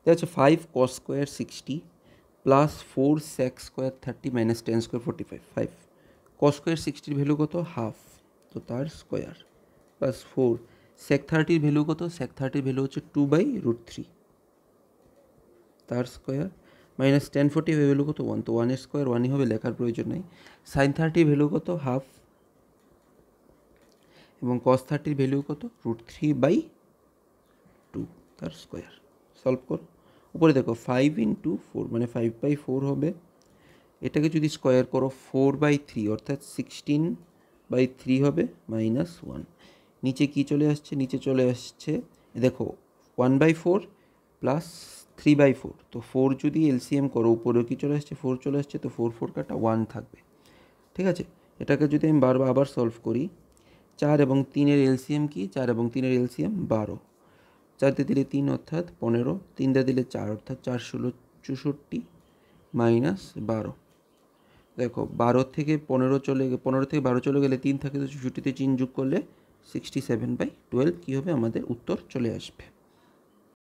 আচ্ছা 5 cos square 60 plus 4 sec square 30 minus 10 square 45। 5 cos square 60-র value কত? Half, তো তার স্কোয়ার, প্লাস 4 sec 30-র ভ্যালু কত? sec 30-র ভ্যালু হচ্ছে 2/√3, তার স্কোয়ার, মাইনাস 10 45 ভ্যালু কত? 1, তো 1 এর স্কোয়ার 1ই হবে, লেখার প্রয়োজন নেই। sin 30 ভ্যালু কত? হাফ, এবং cos 30-র ভ্যালু কত? √3/2, তার স্কোয়ার। সলভ করো, উপরে দেখো 5 × 4 মানে 5/4 হবে। এটাকে যদি স্কোয়ার করো 4/3 অর্থাৎ 16/3 হবে, মাইনাস 1। নিচে কি চলে আসছে? নিচে চলে আসছে দেখো 1/4 প্লাস 3/4, তো 4 যদি এলসিএম করো উপরেও কি চলে আসছে? 4 চলে আসছে, তো 4 4 কাটা 1 থাকবে। ঠিক আছে, এটাকে যদি আমি বারবার আবার সলভ করি, 4 এবং 3-এর এলসিএম কি? 4 এবং 3-এর এলসিএম 12, 4 দিয়ে দিলে 3 অর্থাৎ 15, 3 দিয়ে দিলে 4 অর্থাৎ 4 ষোলো 64 মাইনাস 12। দেখো 12 থেকে 15 চলে 15 থেকে 12 চলে গেলে 3 থাকে, তো 64-তে 3 যোগ করলে 67/12 কী হবে? আমাদের উত্তর চলে আসবে।